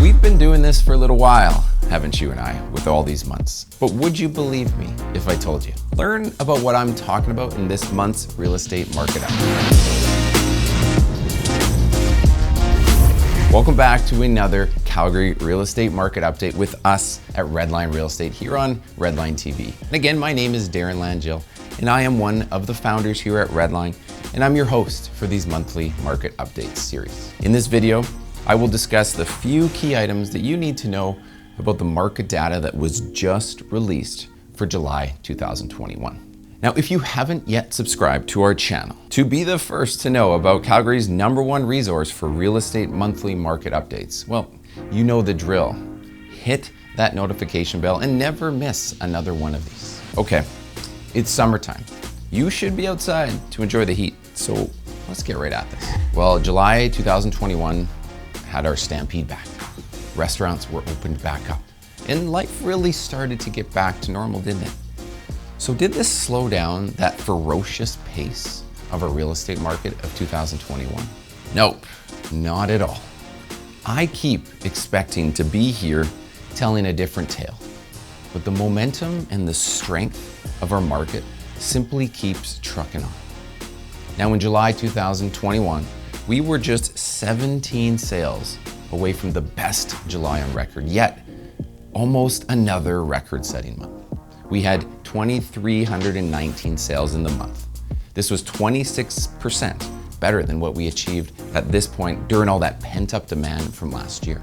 We've been doing this for a little while, haven't you and I, with all these months. But would you believe me if I told you? Learn about what I'm talking about in this month's real estate market update. Welcome back to another Calgary Real Estate Market Update with us at Redline Real Estate here on Redline TV. And again, my name is Darren Langill, and I am one of the founders here at Redline, and I'm your host for these monthly market updates series. In this video, I will discuss the few key items that you need to know about the market data that was just released for July 2021. Now, if you haven't yet subscribed to our channel to be the first to know about Calgary's #1 resource for real estate monthly market updates, well, you know the drill. Hit that notification bell and never miss another one of these. Okay, it's summertime. You should be outside to enjoy the heat, so let's get right at this. Well, July 2021 had our stampede back. Restaurants were opened back up, and life really started to get back to normal, didn't it? So did this slow down that ferocious pace of our real estate market of 2021? Nope, not at all. I keep expecting to be here telling a different tale, but the momentum and the strength of our market simply keeps trucking on. Now in July 2021, we were just 17 sales away from the best July on record, yet almost another record-setting month. We had 2,319 sales in the month. This was 26% better than what we achieved at this point during all that pent-up demand from last year.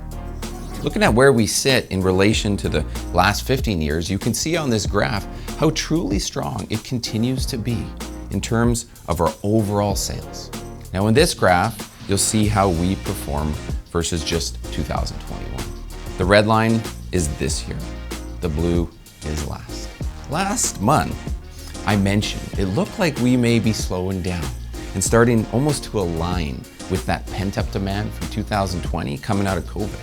Looking at where we sit in relation to the last 15 years, you can see on this graph how truly strong it continues to be in terms of our overall sales. Now in this graph, you'll see how we perform versus just 2021. The red line is this year. The blue is last. Last month, I mentioned it looked like we may be slowing down and starting almost to align with that pent-up demand from 2020 coming out of COVID.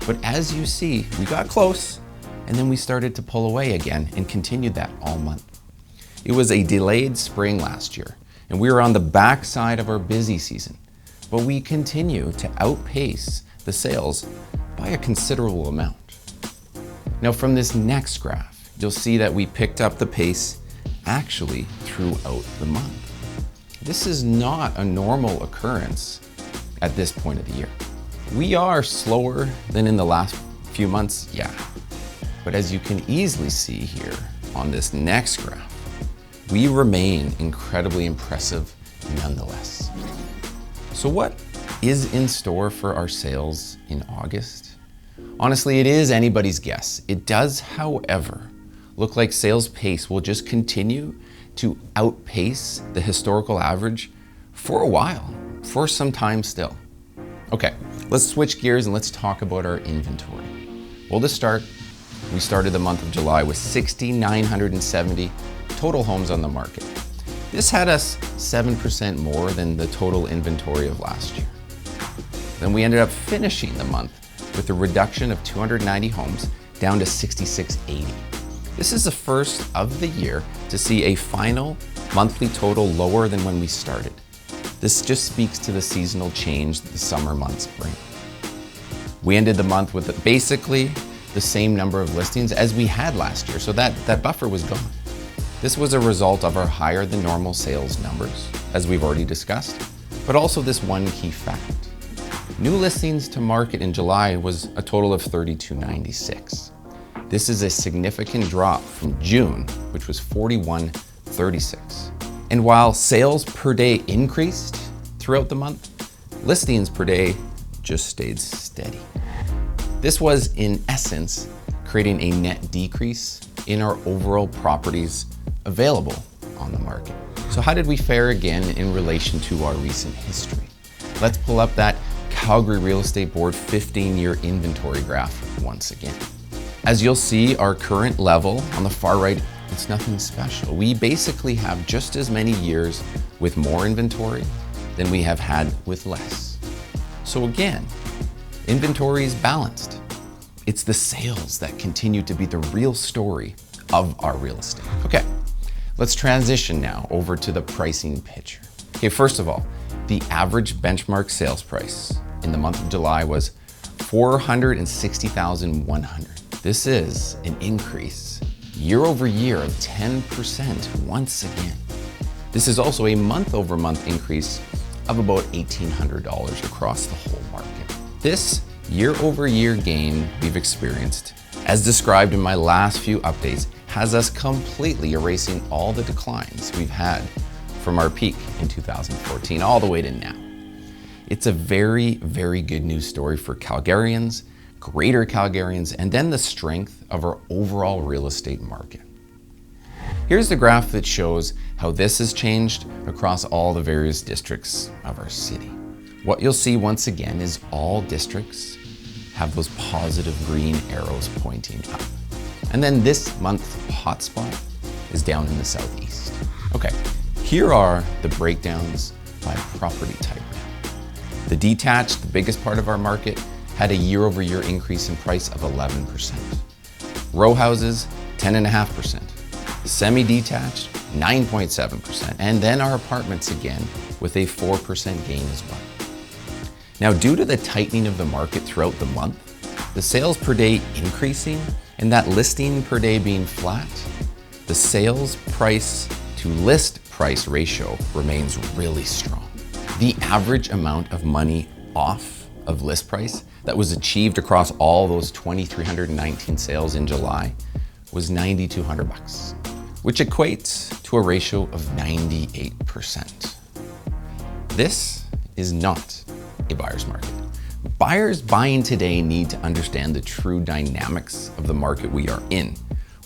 But as you see, we got close and then we started to pull away again and continued that all month. It was a delayed spring last year and we were on the backside of our busy season, but we continue to outpace the sales by a considerable amount. Now from this next graph, you'll see that we picked up the pace actually throughout the month. This is not a normal occurrence at this point of the year. We are slower than in the last few months, yeah. But as you can easily see here on this next graph, we remain incredibly impressive nonetheless. So what is in store for our sales in August? Honestly, it is anybody's guess. It does, however, look like sales pace will just continue to outpace the historical average for a while, for some time still. Okay, let's switch gears and let's talk about our inventory. Well, to start, we started the month of July with 6,970 total homes on the market. This had us 7% more than the total inventory of last year. Then we ended up finishing the month with a reduction of 290 homes down to 6,680. This is the first of the year to see a final monthly total lower than when we started. This just speaks to the seasonal change that the summer months bring. We ended the month with basically the same number of listings as we had last year, so that buffer was gone. This was a result of our higher than normal sales numbers, as we've already discussed, but also this one key fact. New listings to market in July was a total of 3,296. This is a significant drop from June, which was 4,136. And while sales per day increased throughout the month, listings per day just stayed steady. This was, in essence, creating a net decrease in our overall properties available on the market. So how did we fare again in relation to our recent history? Let's pull up that Calgary Real Estate Board 15-year inventory graph once again. As you'll see, our current level on the far right, it's nothing special. We basically have just as many years with more inventory than we have had with less. So again, inventory is balanced. It's the sales that continue to be the real story of our real estate. Okay, let's transition now over to the pricing picture. Okay, first of all, the average benchmark sales price in the month of July was 460,100. This is an increase year over year of 10% once again. This is also a month over month increase of about $1,800 across the whole market. This year over year gain we've experienced, as described in my last few updates, has us completely erasing all the declines we've had from our peak in 2014 all the way to now. It's a very, very good news story for Calgarians, greater Calgarians, and then the strength of our overall real estate market. Here's the graph that shows how this has changed across all the various districts of our city. What you'll see once again is all districts have those positive green arrows pointing up. And then this month's hotspot is down in the southeast. Okay, here are the breakdowns by property type. The detached, the biggest part of our market, had a year over year increase in price of 11%. Row houses, 10.5%. Semi-detached, 9.7%. And then our apartments again with a 4% gain as well. Now, due to the tightening of the market throughout the month, the sales per day increasing and that listing per day being flat, the sales price to list price ratio remains really strong. The average amount of money off of list price that was achieved across all those 2,319 sales in July was $9,200, which equates to a ratio of 98%. This is not a buyer's market. Buyers buying today need to understand the true dynamics of the market we are in,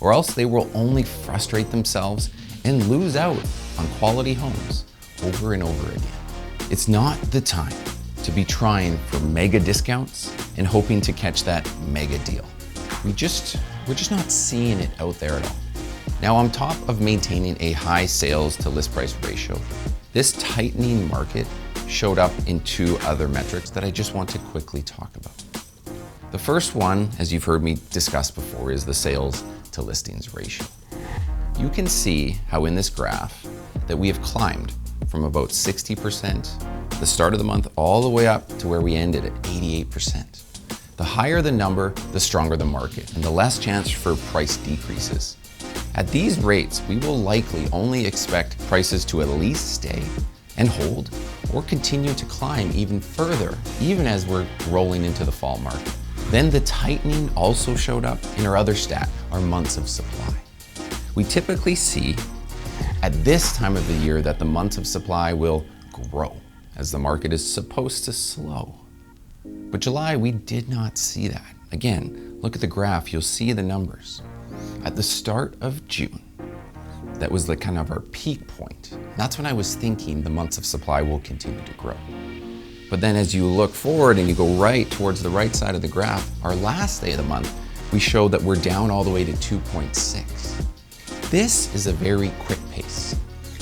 or else they will only frustrate themselves and lose out on quality homes over and over again. It's not the time to be trying for mega discounts and hoping to catch that mega deal. We're just not seeing it out there at all. Now, on top of maintaining a high sales to list price ratio, this tightening market showed up in two other metrics that I just want to quickly talk about. The first one, as you've heard me discuss before, is the sales to listings ratio. You can see how in this graph that we have climbed from about 60% at the start of the month all the way up to where we ended at 88%. The higher the number, the stronger the market and the less chance for price decreases. At these rates, we will likely only expect prices to at least stay and hold or continue to climb even further, even as we're rolling into the fall market. Then the tightening also showed up in our other stat, our months of supply. We typically see at this time of the year that the months of supply will grow as the market is supposed to slow. But July, we did not see that. Again, look at the graph, you'll see the numbers. At the start of June, that was the kind of our peak point. That's when I was thinking the months of supply will continue to grow. But then as you look forward and you go right towards the right side of the graph, our last day of the month, we show that we're down all the way to 2.6. This is a very quick pace.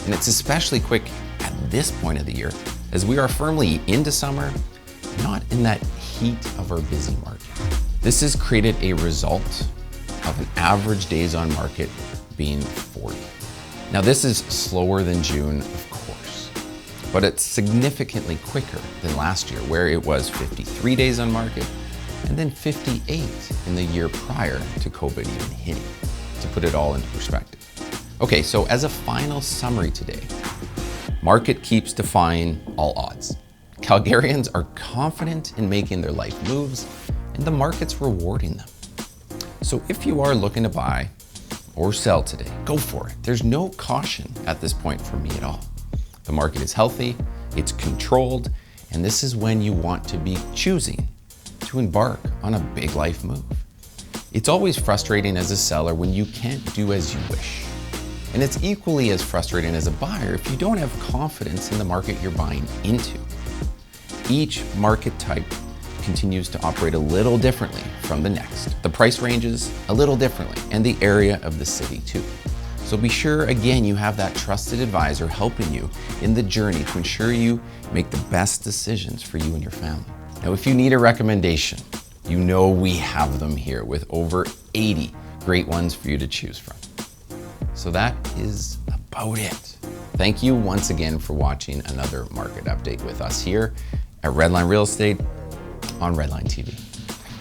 And it's especially quick at this point of the year as we are firmly into summer, not in that heat of our busy market. This has created a result of an average days on market being 40. Now this is slower than June, of course, but it's significantly quicker than last year where it was 53 days on market and then 58 in the year prior to COVID even hitting, to put it all into perspective. Okay, so as a final summary today, market keeps defying all odds. Calgarians are confident in making their life moves and the market's rewarding them. So if you are looking to buy or sell today, go for it. There's no caution at this point for me at all. The market is healthy, it's controlled, and this is when you want to be choosing to embark on a big life move. It's always frustrating as a seller when you can't do as you wish. And it's equally as frustrating as a buyer if you don't have confidence in the market you're buying into. Each market type continues to operate a little differently from the next. The price ranges a little differently, and the area of the city too. So be sure, again, you have that trusted advisor helping you in the journey to ensure you make the best decisions for you and your family. Now, if you need a recommendation, you know we have them here with over 80 great ones for you to choose from. So that is about it. Thank you once again for watching another market update with us here at Redline Real Estate on Redline TV.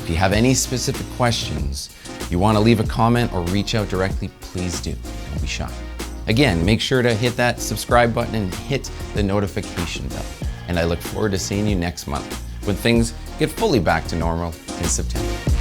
If you have any specific questions, you want to leave a comment or reach out directly, please do. Don't be shy. Again, make sure to hit that subscribe button and hit the notification bell. And I look forward to seeing you next month when things get fully back to normal in September.